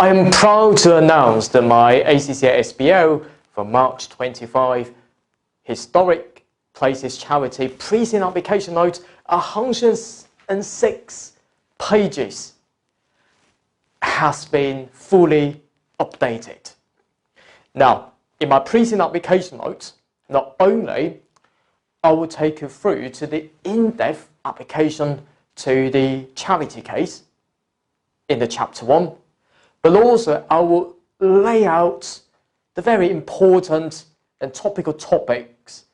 I am proud to announce that my ACCA SBL for March 25 historic places charity Preseen application note 106 pages has been fully updated. Now, in my Preseen application notes, not only I will take you through to the in-depth application to the charity case in the chapter 1, but also I will lay out the very important and topical topics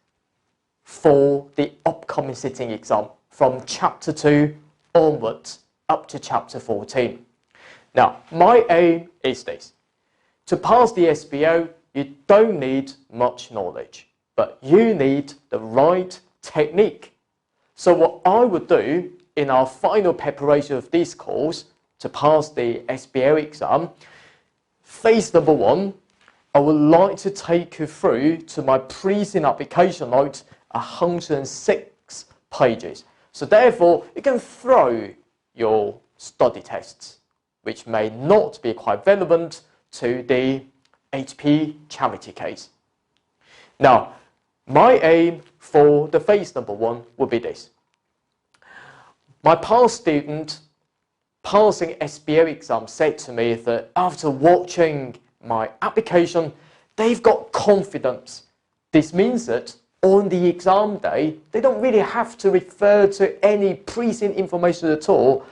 for the upcoming sitting exam from chapter 2 onwards up to chapter 14. Now, my aim is this. To pass the SBL, you don't need much knowledge, but you need the right technique. So what I would do in our final preparation of this course to pass the SBL exam, phase number 1, I would like to take you through to my Preseen application note 106 pages. So therefore, you can throw your study tests, which may not be quite relevant to the HP charity case. Now, my aim for the phase number 1 would be this. My past student passing SBL exam said to me that after watching my application, they've got confidence. This means that on the exam day, they don't really have to refer to any Preseen information at all.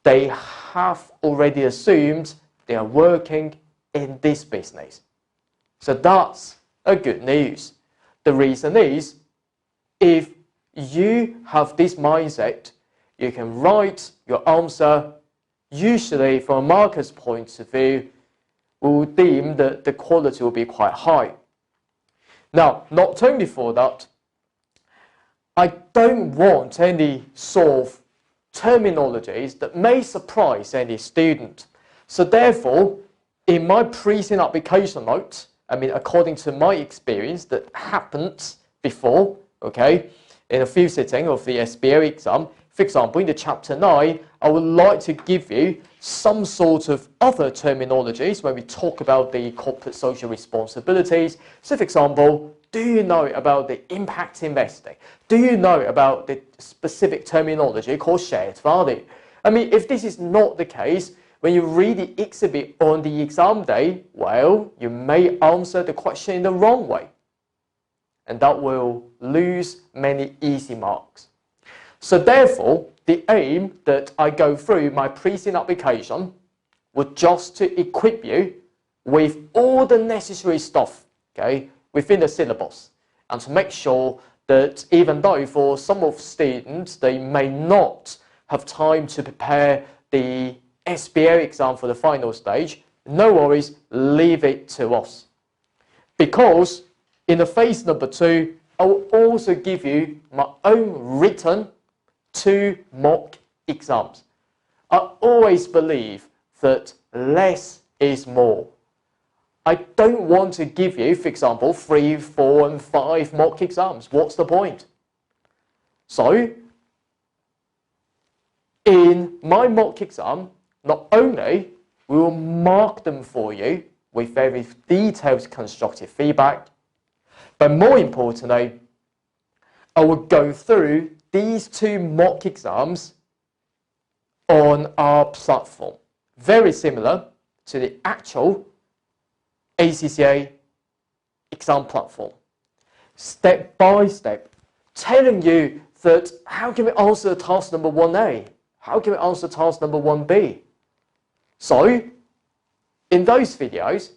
They have already assumed they are working in this business. So that's a good news. The reason is, if you have this mindset, you can write your answer, usually from a marker's point of view, will deem that the quality will be quite high. Now, not only for that, I don't want any sort of terminologies that may surprise any student. So therefore, in my Preseen application note, according to my experience that happened before, okay, in a few sittings of the SBL exam, for example, in the chapter 9, I would like to give you some sort of other terminologies when we talk about the corporate social responsibilities. So for example, do you know about the impact investing? Do you know about the specific terminology called shared value? If this is not the case, when you read the exhibit on the exam day, well, you may answer the question in the wrong way. And that will lose many easy marks. So therefore, the aim that I go through my Preseen application was just to equip you with all the necessary stuff, okay, within the syllabus, and to make sure that even though for some of students they may not have time to prepare the SBL exam for the final stage, no worries, leave it to us. Because in the phase number 2, I will also give you my own written 2 mock exams. I always believe that less is more. I don't want to give you, for example, 3, 4 and 5 mock exams. What's the point? So, in my mock exam, not only we will mark them for you with very detailed constructive feedback, but more importantly, I will go through these 2 mock exams on our platform, very similar to the actual ACCA exam platform, step by step, telling you that how can we answer task number 1A, how can we answer task number 1B. So, in those videos,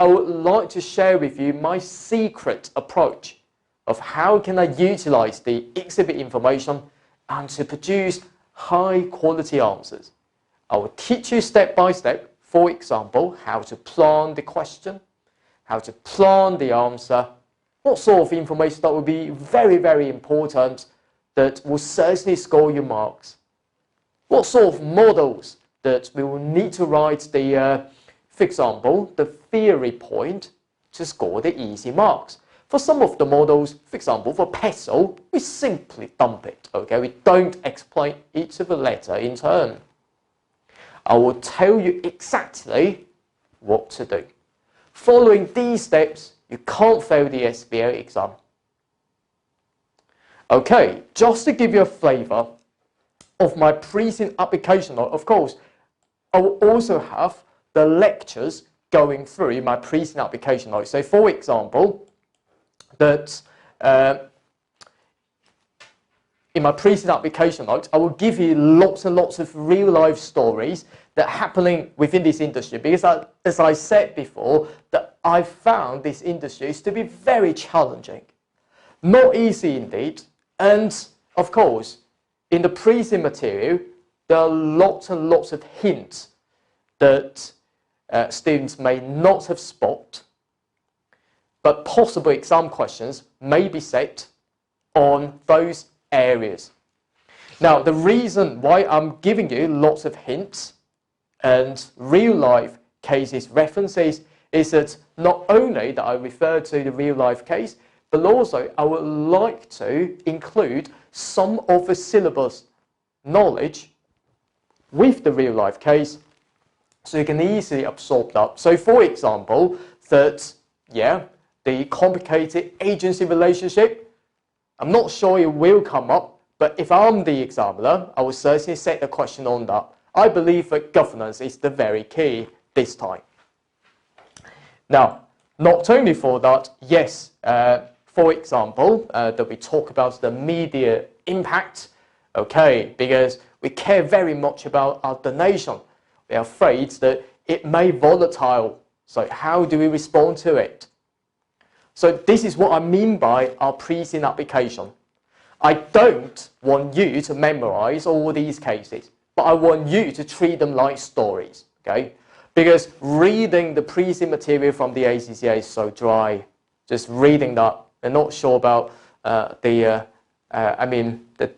I would like to share with you my secret approach of how can I utilize the exhibit information and to produce high quality answers. I will teach you step by step, for example, how to plan the question, how to plan the answer, what sort of information that will be very, very important that will certainly score you marks, what sort of models that we will need to write the, for example, the theory point to score the easy marks. For some of the models, for example, for PESEL, we simply dump it, okay? We don't explain each of the letter in turn. I will tell you exactly what to do. Following these steps, you can't fail the SBL exam. Okay, just to give you a flavour of my Preseen application note, of course, I will also have the lectures going through my Preseen application note. So for example, that in my Preseen application notes, I will give you lots and lots of real life stories that are happening within this industry, because as I said before, that I found this industry to be very challenging. Not easy indeed, and of course, in the Preseen material, there are lots and lots of hints that students may not have spotted, but possible exam questions may be set on those areas. Now, the reason why I'm giving you lots of hints and real life cases references is that not only that I refer to the real life case, but also I would like to include some of the syllabus knowledge with the real life case, so you can easily absorb that. So for example, that, the complicated agency relationship, I'm not sure it will come up, but if I'm the examiner, I will certainly set a question on that. I believe that governance is the very key this time. Now, not only for that, yes, for example, that we talk about the media impact, okay, because we care very much about our donation. We are afraid that it may be volatile. So how do we respond to it? So this is what I mean by our Preseen application. I don't want you to memorize all these cases, but I want you to treat them like stories, okay? Because reading the Preseen material from the ACCA is so dry. Just reading that, and not sure about the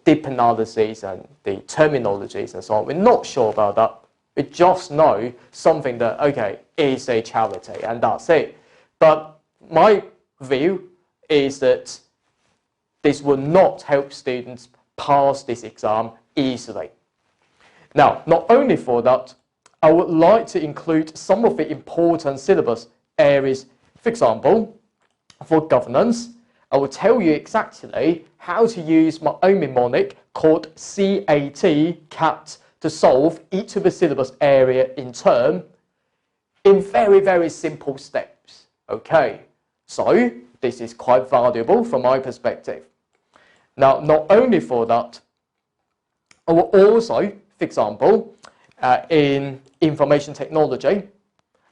deep analysis and the terminologies and so on. We're not sure about that. We just know something that, okay, is a charity, and that's it. But my view is that this will not help students pass this exam easily. Now, not only for that, I would like to include some of the important syllabus areas. For example, for governance, I will tell you exactly how to use my own mnemonic called CAT to solve each of the syllabus area in turn in very, very simple steps. Okay, so this is quite valuable from my perspective. Now, not only for that, I will also, for example, in information technology,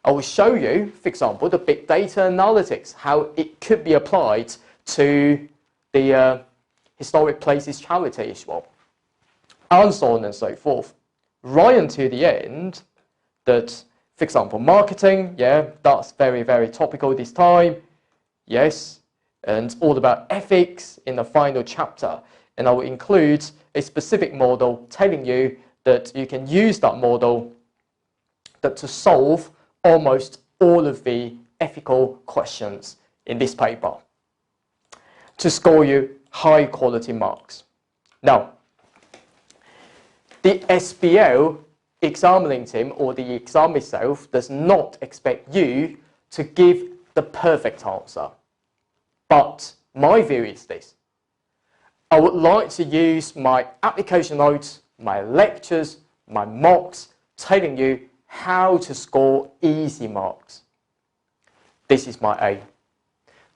I will show you, for example, the big data analytics, how it could be applied to the historic places charity as well, and so on and so forth. Right until the end, that, for example, marketing, that's very, very topical this time, yes, and all about ethics in the final chapter. And I will include a specific model telling you that you can use that model to solve almost all of the ethical questions in this paper to score you high quality marks. Now, the SBL examining team or the exam itself does not expect you to give the perfect answer. But my view is this. I would like to use my application notes, my lectures, my mocks, telling you how to score easy marks. This is my aim.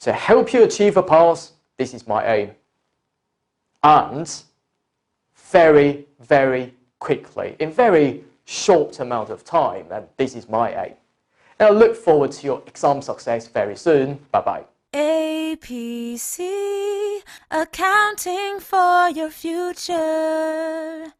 To help you achieve a pass, this is my aim. And very, very quickly, in very short amount of time, and this is my aim. And I look forward to your exam success very soon. Bye-bye. APC, accounting for your future.